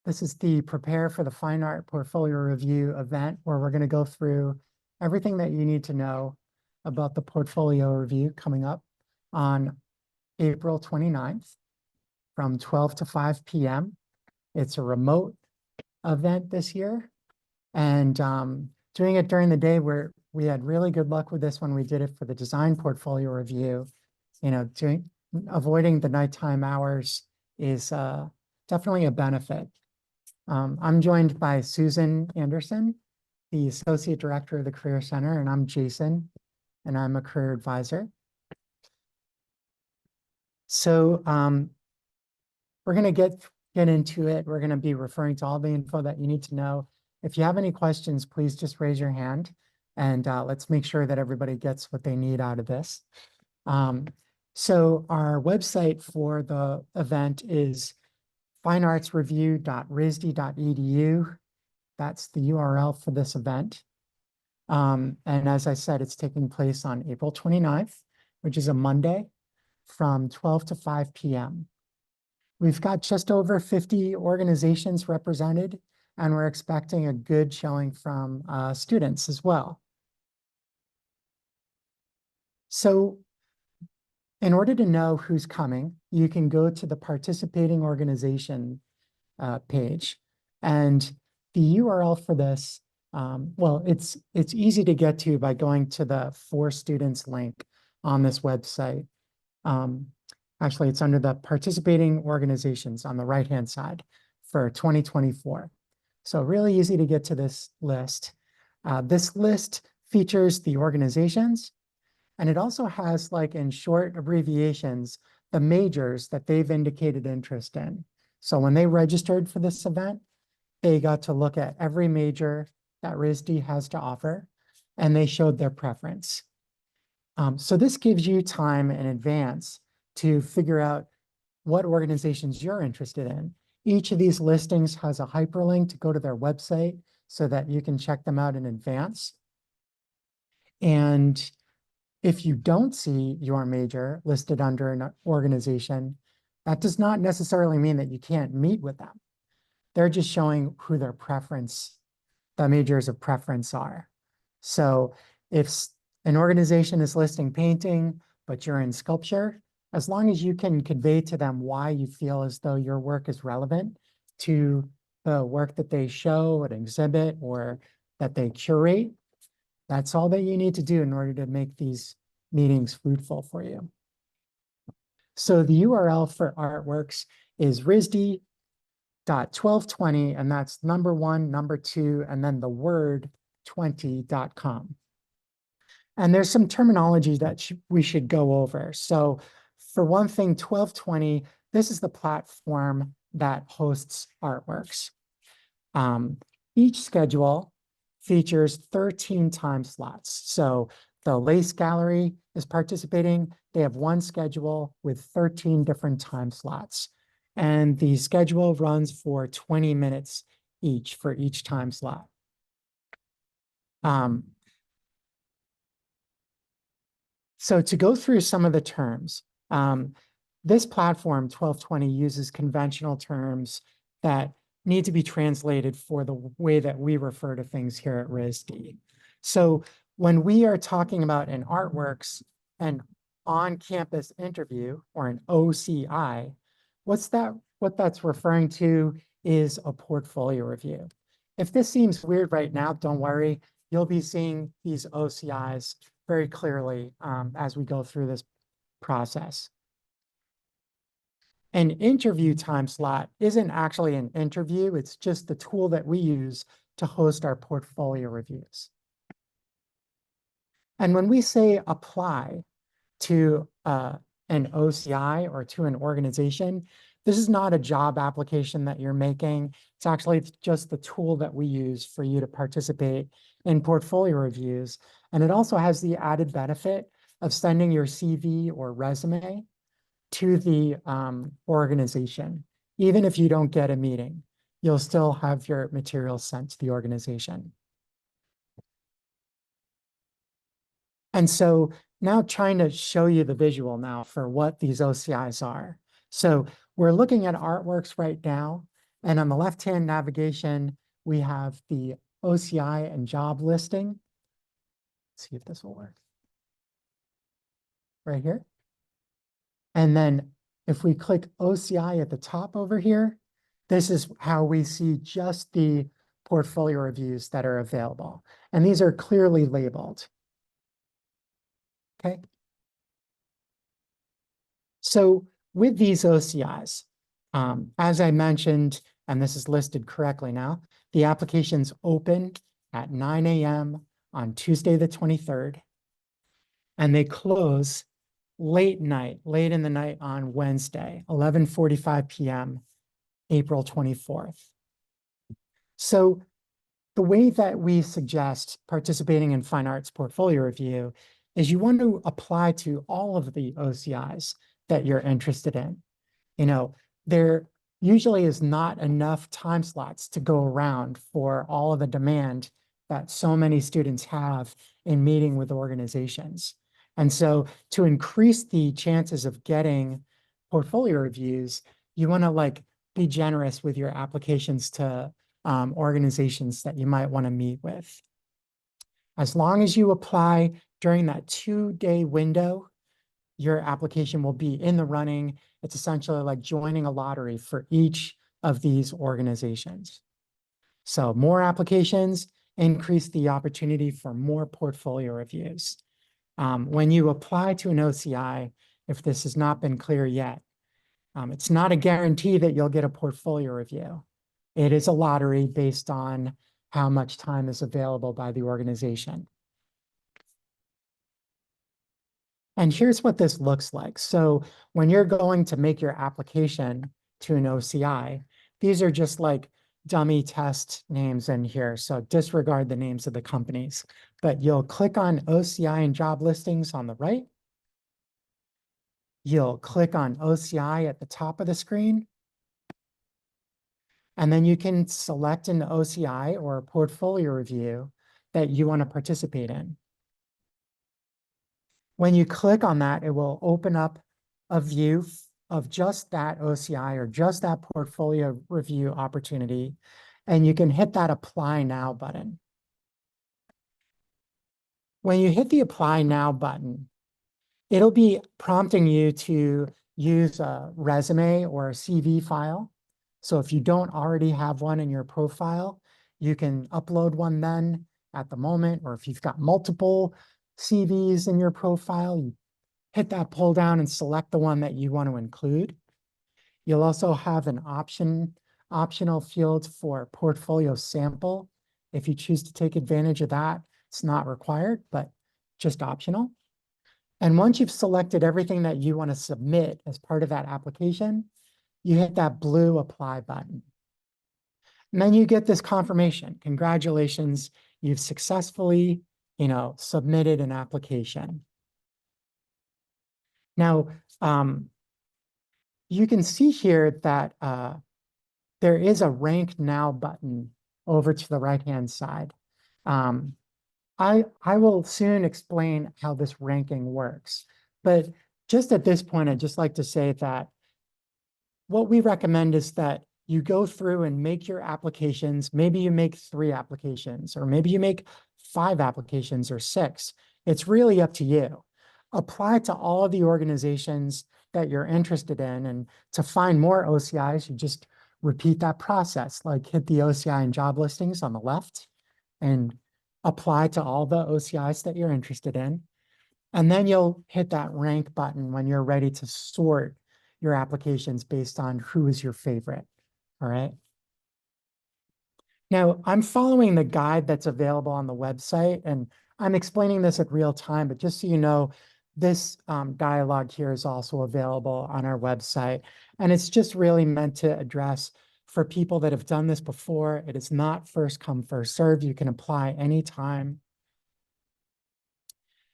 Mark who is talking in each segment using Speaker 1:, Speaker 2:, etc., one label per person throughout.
Speaker 1: This is the Prepare for the Fine Art Portfolio Review event where we're going to go through everything that you need to know about the portfolio review coming up on April 29th from 12 to 5 p.m. It's a remote event this year, and doing it during the day where we had really good luck with this when we did it for the design portfolio review. Avoiding the nighttime hours is definitely a benefit. I'm joined by Susan Anderson, the Associate Director of the Career Center, and I'm Jason, and I'm a career advisor. So we're going to get into it. We're going to be referring to all the info that you need to know. If you have any questions, please just raise your hand, and let's make sure that everybody gets what they need out of this. So our website for the event is fineartsreview.risd.edu. That's the URL for this event. And as I said, it's taking place on April 29th, which is a Monday, from 12 to 5 p.m. We've got just over 50 organizations represented, and we're expecting a good showing from students as well. So in order to know who's coming, you can go to the participating organization page. And the URL for this, well, it's easy to get to by going to the For Students link on this website. Actually, it's under the participating organizations on the right-hand side for 2024. So really easy to get to this list. This list features the organizations, and it also has, like in short abbreviations, the majors that they've indicated interest in. So when they registered for this event, they got to look at every major that RISD has to offer, and they showed their preference. So this gives you time in advance to figure out what organizations you're interested in. Each of these listings has a hyperlink to go to their website so that you can check them out in advance. And if you don't see your major listed under an organization, that does not necessarily mean that you can't meet with them. They're just showing who their preference, the majors of preference are. So if an organization is listing painting, but you're in sculpture, as long as you can convey to them why you feel as though your work is relevant to the work that they show, an exhibit, or that they curate, that's all that you need to do in order to make these meetings fruitful for you. So the URL for artworks is risd.1220, and that's number 1, number 2, and then the word 20.com. And there's some terminology that we should go over. So for one thing, 1220, this is the platform that hosts artworks. Each schedule features 13 time slots. So the Lace Gallery is participating. They have one schedule with 13 different time slots. And the schedule runs for 20 minutes each for each time slot. So to go through some of the terms, this platform, 1220, uses conventional terms that need to be translated for the way that we refer to things here at RISD. So when we are talking about an artworks and on-campus interview, or an OCI, what that's referring to is a portfolio review. If this seems weird right now, don't worry. You'll be seeing these OCIs very clearly as we go through this process. An interview time slot isn't actually an interview. It's just the tool that we use to host our portfolio reviews. And when we say apply to an OCI or to an organization, this is not a job application that you're making. It's actually just the tool that we use for you to participate in portfolio reviews. And it also has the added benefit of sending your CV or resume to the organization. Even if you don't get a meeting, you'll still have your materials sent to the organization. And so now trying to show you the visual now for what these OCIs are. So we're looking at artworks right now, And on the left-hand navigation, we have the OCI and job listing. Let's see if this will work. Right here. And then if we click OCI at the top over here, this is how we see just the portfolio reviews that are available. And these are clearly labeled. Okay. So with these OCIs, as I mentioned, and this is listed correctly now, the applications open at 9 a.m. on Tuesday, the 23rd, and they close late in the night on Wednesday, 11:45 p.m., April 24th. So the way that we suggest participating in Fine Arts Portfolio Review is you want to apply to all of the OCIs that you're interested in. You know, there usually is not enough time slots to go around for all of the demand that so many students have in meeting with organizations. And so to increase the chances of getting portfolio reviews, you want to like be generous with your applications to organizations that you might want to meet with. As long as you apply during that 2-day window, your application will be in the running. It's essentially like joining a lottery for each of these organizations. So more applications increase the opportunity for more portfolio reviews. When you apply to an OCI, if this has not been clear yet, it's not a guarantee that you'll get a portfolio review. It is a lottery based on how much time is available by the organization. And here's what this looks like. So when you're going to make your application to an OCI, these are just like dummy test names in here. So disregard the names of the companies, but you'll click on OCI and job listings on the right. You'll click on OCI at the top of the screen. And then you can select an OCI or a portfolio review that you want to participate in. When you click on that, it will open up a view of just that OCI or just that portfolio review opportunity. And you can hit that Apply Now button. When you hit the Apply Now button, it'll be prompting you to use a resume or a CV file. So if you don't already have one in your profile, you can upload one then at the moment, or if you've got multiple CVs in your profile, you hit that pull down and select the one that you want to include. You'll also have an optional field for portfolio sample. If you choose to take advantage of that, it's not required, but just optional. And once you've selected everything that you want to submit as part of that application, you hit that blue Apply button. And then you get this confirmation. Congratulations, you've successfully, submitted an application. Now, you can see here that there is a Rank Now button over to the right-hand side. I will soon explain how this ranking works, but just at this point, I'd just like to say that what we recommend is that you go through and make your applications. Maybe you make 3 applications, or maybe you make 5 applications or 6. It's really up to you. Apply to all of the organizations that you're interested in, and to find more OCIs, you just repeat that process, like hit the OCI and job listings on the left and apply to all the OCIs that you're interested in. And then you'll hit that rank button when you're ready to sort your applications based on who is your favorite. All right. Now, I'm following the guide that's available on the website, and I'm explaining this at real time, but just so you know, this dialogue here is also available on our website. And it's just really meant to address for people that have done this before. It is not first come, first serve. You can apply anytime.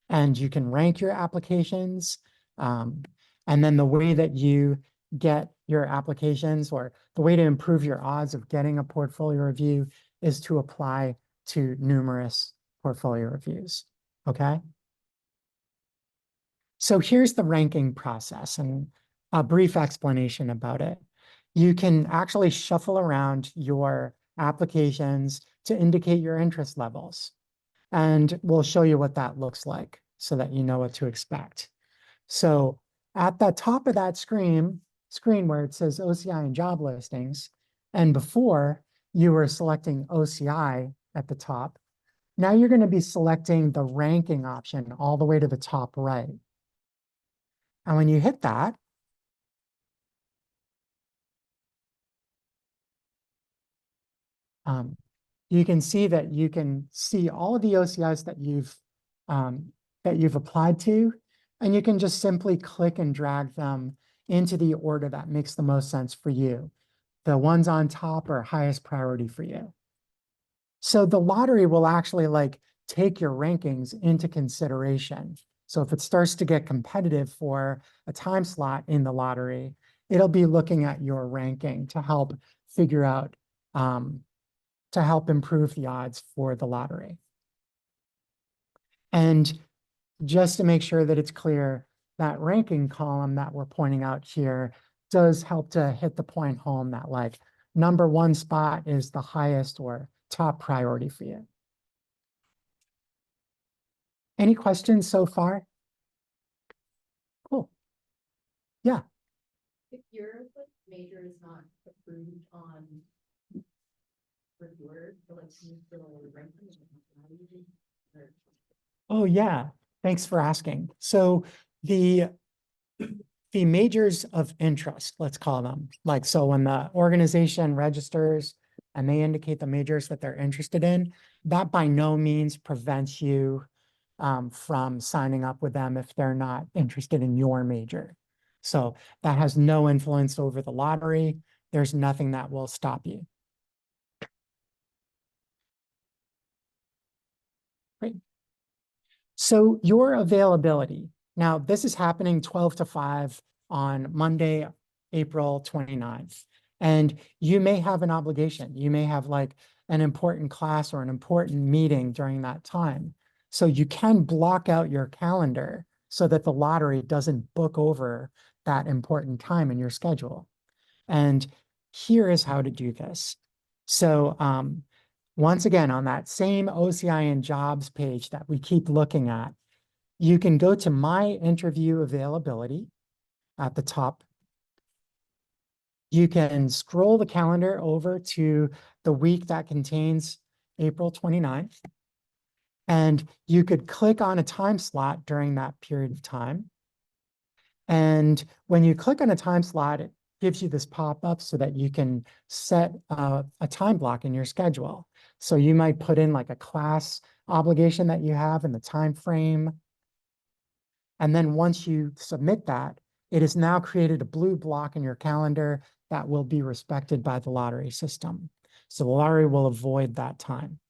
Speaker 1: And you can rank your applications. And then the way that you get your applications, or the way to improve your odds of getting a portfolio review, is to apply to numerous portfolio reviews. Okay. So here's the ranking process and a brief explanation about it. you can actually shuffle around your applications to indicate your interest levels. And we'll show you what that looks like so that you know what to expect. So at the top of that screen where it says OCI and job listings, and before you were selecting OCI at the top, now you're going to be selecting the ranking option all the way to the top right. And when you hit that, you can see that you can see all of the OCIs that you've applied to, and you can just simply click and drag them into the order that makes the most sense for you. The ones on top are highest priority for you. So the lottery will actually take your rankings into consideration. So if it starts to get competitive for a time slot in the lottery, it'll be looking at your ranking to help figure out to help improve the odds for the lottery. And just to make sure that it's clear, that ranking column that we're pointing out here does help to hit the point home that number one spot is the highest or top priority for you. Any questions so far? Cool. Yeah.
Speaker 2: If your major is not approved on reviewer, can you still rank them?
Speaker 1: Oh yeah, thanks for asking. So the majors of interest, let's call them, so when the organization registers and they indicate the majors that they're interested in, that by no means prevents you from signing up with them if they're not interested in your major. So that has no influence over the lottery. There's nothing that will stop you. Great. So your availability. Now, this is happening 12 to 5 on Monday, April 29th. And you may have an obligation. You may have an important class or an important meeting during that time. So you can block out your calendar so that the lottery doesn't book over that important time in your schedule. And here is how to do this. So once again, on that same OCI and jobs page that we keep looking at, you can go to My Interview Availability at the top. You can scroll the calendar over to the week that contains April 29th. And you could click on a time slot during that period of time. And when you click on a time slot, it gives you this pop-up so that you can set a time block in your schedule. So you might put in a class obligation that you have in the time frame. And then once you submit that, it has now created a blue block in your calendar that will be respected by the lottery system. So the lottery will avoid that time.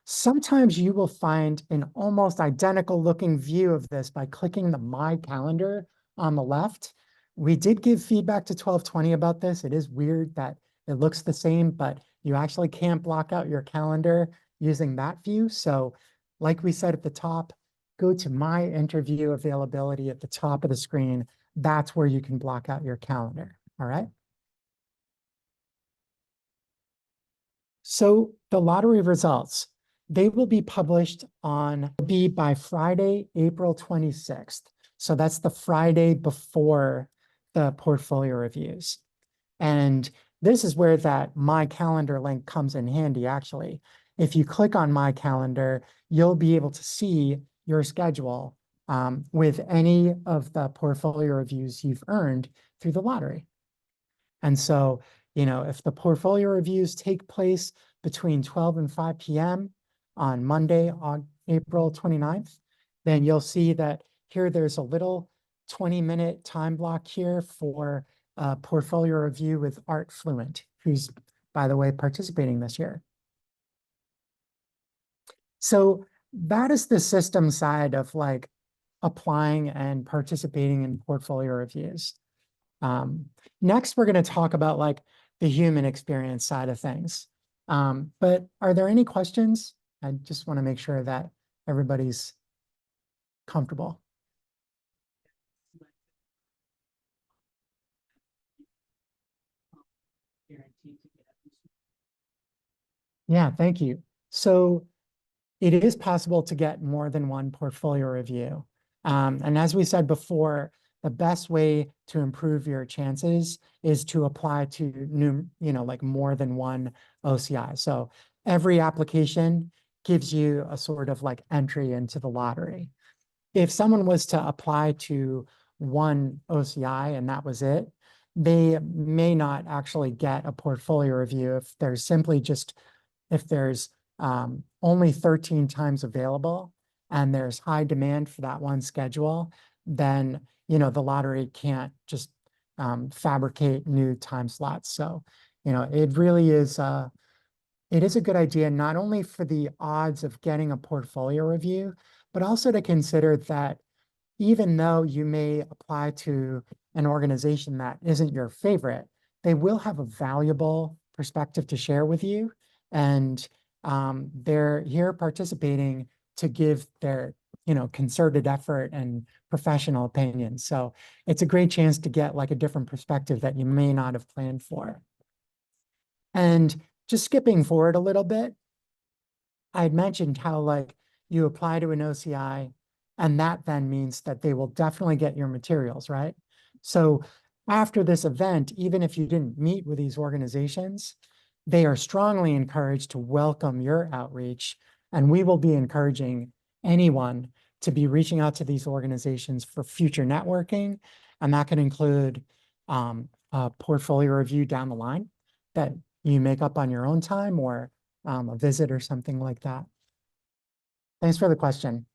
Speaker 1: Sometimes you will find an almost identical looking view of this by clicking the My Calendar on the left. We did give feedback to 1220 about this. It is weird that it looks the same, but you actually can't block out your calendar using that view. So like we said at the top, go to My Interview Availability at the top of the screen. That's where you can block out your calendar. All right. So the lottery results, they will be published by Friday, April 26th. So that's the Friday before the portfolio reviews. And this is where that My Calendar link comes in handy, actually. If you click on My Calendar, you'll be able to see your schedule with any of the portfolio reviews you've earned through the lottery. And so, if the portfolio reviews take place between 12 and 5 p.m. on Monday, on April 29th, then you'll see that here there's a little 20-minute time block here for a portfolio review with Art Fluent, who's, by the way, participating this year. So that is the system side of applying and participating in portfolio reviews. Next, we're going to talk about the human experience side of things. But are there any questions? I just want to make sure that everybody's comfortable. Yeah, thank you. So it is possible to get more than one portfolio review. And as we said before, the best way to improve your chances is to apply to like more than one OCI. So every application gives you a sort of like entry into the lottery. If someone was to apply to one OCI and that was it, they may not actually get a portfolio review if there's simply just if there's only 13 times available and there's high demand for that one schedule, then the lottery can't just fabricate new time slots. So it really is it is a good idea not only for the odds of getting a portfolio review, but also to consider that even though you may apply to an organization that isn't your favorite, they will have a valuable perspective to share with you. And they're here participating to give their, concerted effort and professional opinions. So it's a great chance to get like a different perspective that you may not have planned for. And just skipping forward a little bit, I had mentioned how like you apply to an OCI and that then means that they will definitely get your materials, right? So after this event, even if you didn't meet with these organizations, they are strongly encouraged to welcome your outreach. And we will be encouraging anyone to be reaching out to these organizations for future networking. And that can include a portfolio review down the line that you make up on your own time or a visit or something like that. Thanks for the question.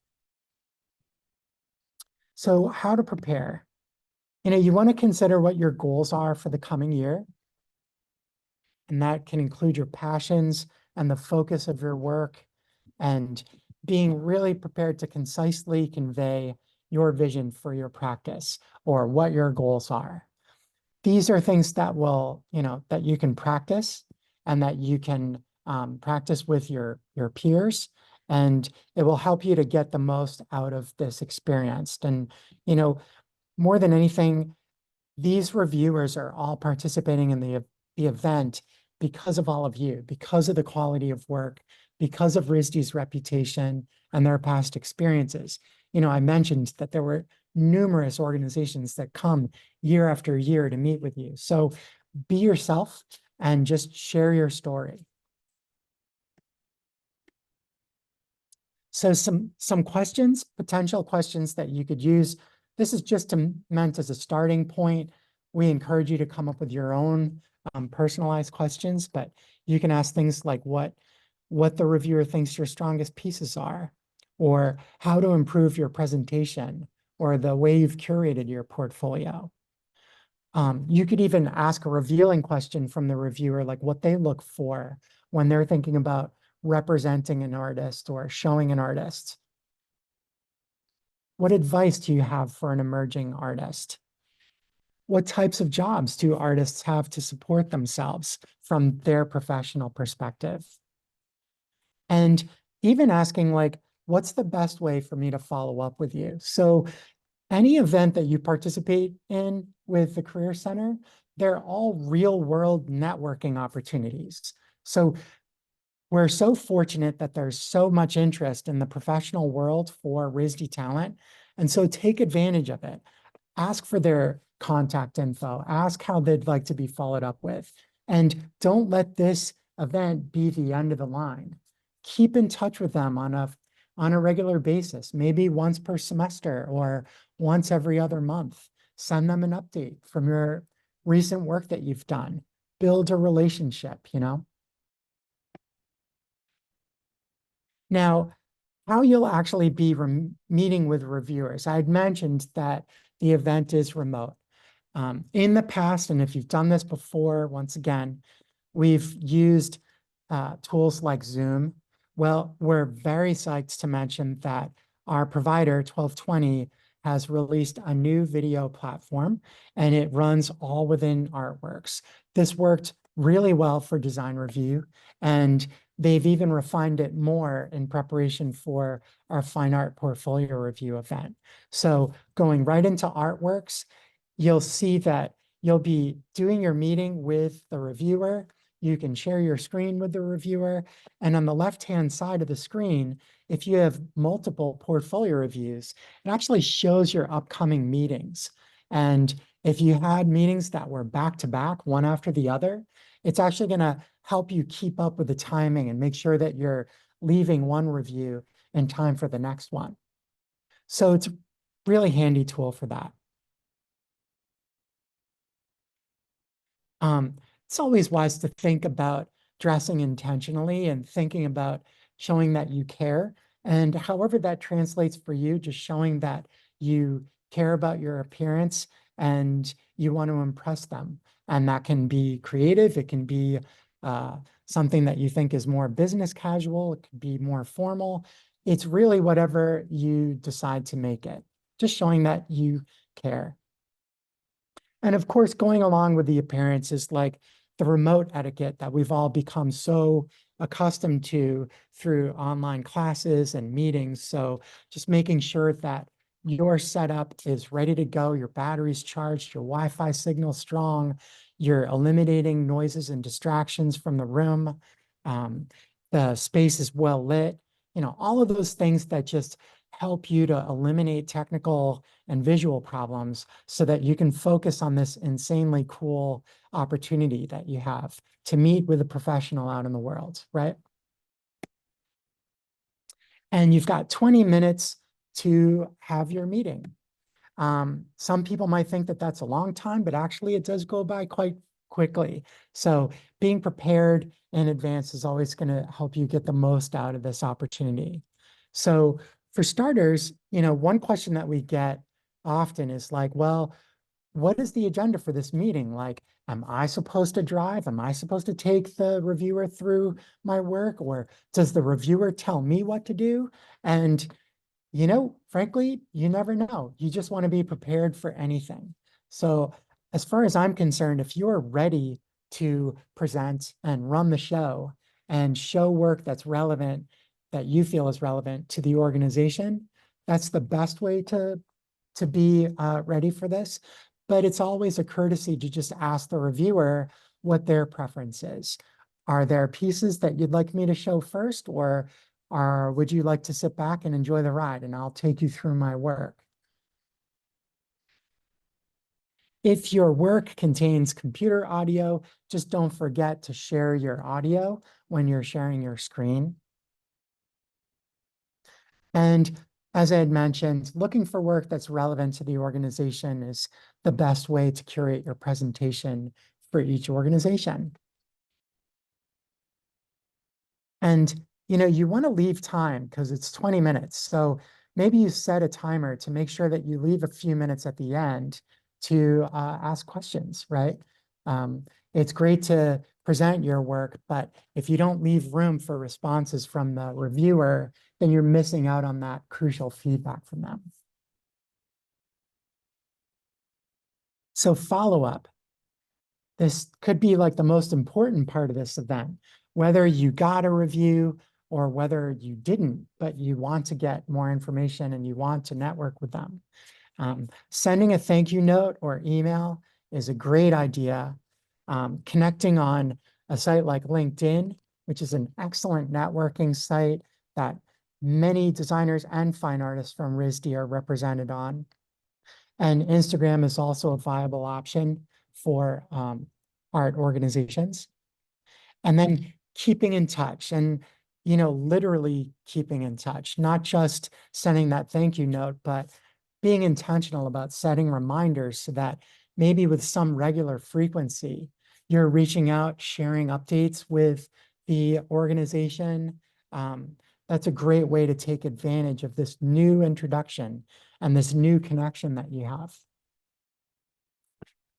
Speaker 1: So how to prepare? You want to consider what your goals are for the coming year. And that can include your passions and the focus of your work and being really prepared to concisely convey your vision for your practice or what your goals are. These are things that will, that you can practice and that you can practice with your peers. And it will help you to get the most out of this experience. And, more than anything, these reviewers are all participating in the event because of all of you, because of the quality of work, because of RISD's reputation and their past experiences. I mentioned that there were numerous organizations that come year after year to meet with you. So be yourself and just share your story. So some questions, potential questions that you could use. This is just meant as a starting point. We encourage you to come up with your own personalized questions, but you can ask things like what the reviewer thinks your strongest pieces are, or how to improve your presentation, or the way you've curated your portfolio. You could even ask a revealing question from the reviewer, like what they look for when they're thinking about representing an artist or showing an artist. What advice do you have for an emerging artist? What types of jobs do artists have to support themselves from their professional perspective? And even asking like, what's the best way for me to follow up with you? So any event that you participate in with the Career Center, they're all real world networking opportunities. So we're so fortunate that there's so much interest in the professional world for RISD talent. And so take advantage of it. Ask for their contact info. Ask how they'd like to be followed up with. And don't let this event be the end of the line. Keep in touch with them on a regular basis, maybe once per semester or once every other month. Send them an update from your recent work that you've done. Build a relationship, Now, how you'll actually be meeting with reviewers. I had mentioned that the event is remote. In the past, and if you've done this before, once again, we've used tools like Zoom. Well, we're very psyched to mention that our provider, 1220, has released a new video platform, and it runs all within Artworks. This worked really well for design review, and they've even refined it more in preparation for our fine art portfolio review event. So going right into Artworks, you'll see that you'll be doing your meeting with the reviewer. you can share your screen with the reviewer. And on the left-hand side of the screen, if you have multiple portfolio reviews, it actually shows your upcoming meetings. And if you had meetings that were back to back, one after the other, it's actually going to help you keep up with the timing and make sure that you're leaving one review in time for the next one. So it's a really handy tool for that. It's always wise to think about dressing intentionally and thinking about showing that you care. And however that translates for you, just showing that you care about your appearance and you want to impress them. And that can be creative. It can be something that you think is more business casual. It could be more formal. It's really whatever you decide to make it. Just showing that you care. And of course, going along with the appearance is like the remote etiquette that we've all become so accustomed to through online classes and meetings. So just making sure that your setup is ready to go, your battery's charged, your Wi-Fi signal strong, you're eliminating noises and distractions from the room, the space is well lit, all of those things that just help you to eliminate technical and visual problems so that you can focus on this insanely cool opportunity that you have to meet with a professional out in the world, right? And you've got 20 minutes to have your meeting. Some people might think that that's a long time, but actually it does go by quite quickly. So being prepared in advance is always going to help you get the most out of this opportunity. So for starters, one question that we get often is like, well, what is the agenda for this meeting? Like, am I supposed to drive? Am I supposed to take the reviewer through my work? Or does the reviewer tell me what to do? And frankly, you never know. You just want to be prepared for anything. So as far as I'm concerned, if you're ready to present and run the show and show work that's relevant, that you feel is relevant to the organization, that's the best way to be ready for this. But it's always a courtesy to just ask the reviewer what their preference is. Are there pieces that you'd like me to show first, or would you like to sit back and enjoy the ride and I'll take you through my work? If your work contains computer audio, just don't forget to share your audio when you're sharing your screen. And as I had mentioned, looking for work that's relevant to the organization is the best way to curate your presentation for each organization. And you want to leave time because it's 20 minutes. So maybe you set a timer to make sure that you leave a few minutes at the end to ask questions, right? It's great to present your work, but if you don't leave room for responses from the reviewer, then you're missing out on that crucial feedback from them. So follow-up. This could be like the most important part of this event, whether you got a review or whether you didn't, but you want to get more information and you want to network with them. Sending a thank you note or email is a great idea. Connecting on a site like LinkedIn, which is an excellent networking site that many designers and fine artists from RISD are represented on. And Instagram is also a viable option for art organizations. And then keeping in touch and, literally keeping in touch, not just sending that thank you note, but being intentional about setting reminders so that maybe with some regular frequency, you're reaching out, sharing updates with the organization. That's a great way to take advantage of this new introduction and this new connection that you have.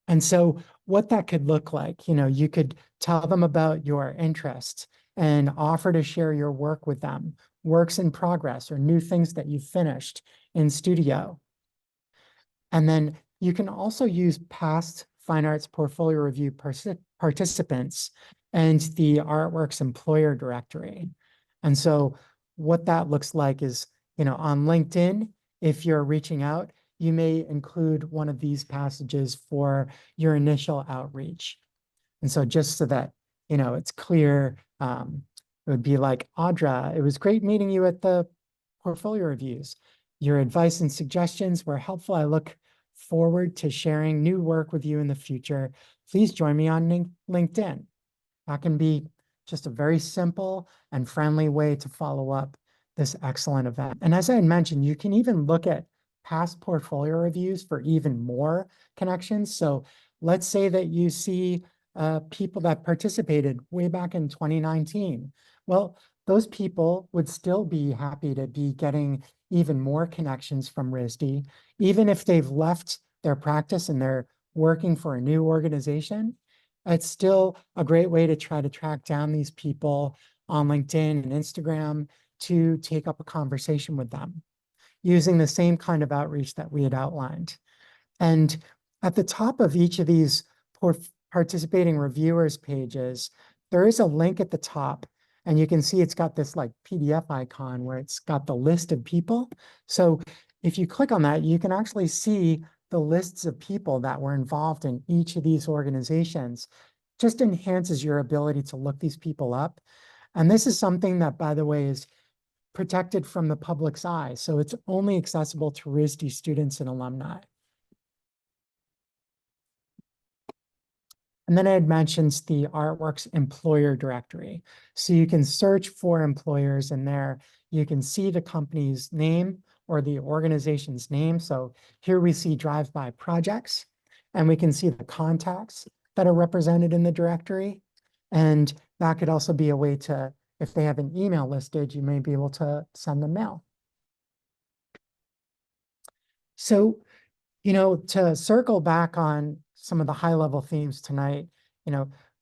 Speaker 1: And so what that could look like, you could tell them about your interests and offer to share your work with them, works in progress or new things that you've finished in studio. And then you can also use past fine arts portfolio review participants and the artworks employer directory. And so what that looks like is, on LinkedIn, if you're reaching out, you may include one of these passages for your initial outreach. And so just so that, it's clear. It would be like, Audra, it was great meeting you at the portfolio reviews. Your advice and suggestions were helpful. I look forward to sharing new work with you in the future. Please join me on LinkedIn. That can be just a very simple and friendly way to follow up this excellent event. And as I had mentioned, you can even look at past portfolio reviews for even more connections. So let's say that you see people that participated way back in 2019. Well, those people would still be happy to be getting even more connections from RISD, even if they've left their practice and they're working for a new organization. It's still a great way to try to track down these people on LinkedIn and Instagram to take up a conversation with them using the same kind of outreach that we had outlined. And at the top of each of these participating reviewers pages, there is a link at the top, and you can see it's got this like PDF icon where it's got the list of people. So if you click on that, you can actually see the lists of people that were involved in each of these organizations. Just enhances your ability to look these people up. And this is something that, by the way, is protected from the public's eye. So it's only accessible to RISD students and alumni. And then I had mentioned the Artworks employer directory. So you can search for employers in there. You can see the company's name or the organization's name. So here we see drive-by projects, and we can see the contacts that are represented in the directory. And that could also be a way to, if they have an email listed, you may be able to send them mail. So, to circle back on some of the high-level themes tonight,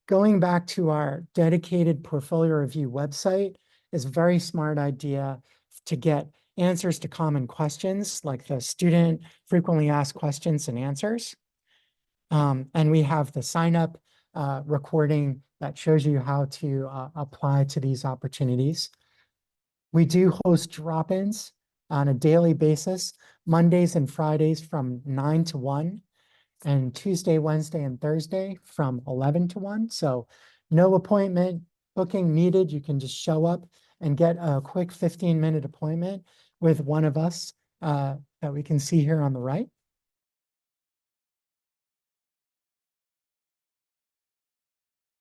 Speaker 1: going back to our dedicated portfolio review website is a very smart idea to get answers to common questions, like the student frequently asked questions and answers. And we have the sign-up recording that shows you how to apply to these opportunities. We do host drop-ins on a daily basis, Mondays and Fridays from 9 to 1, and Tuesday, Wednesday, and Thursday from 11 to 1. So no appointment booking needed. You can just show up and get a quick 15-minute appointment with one of us that we can see here on the right.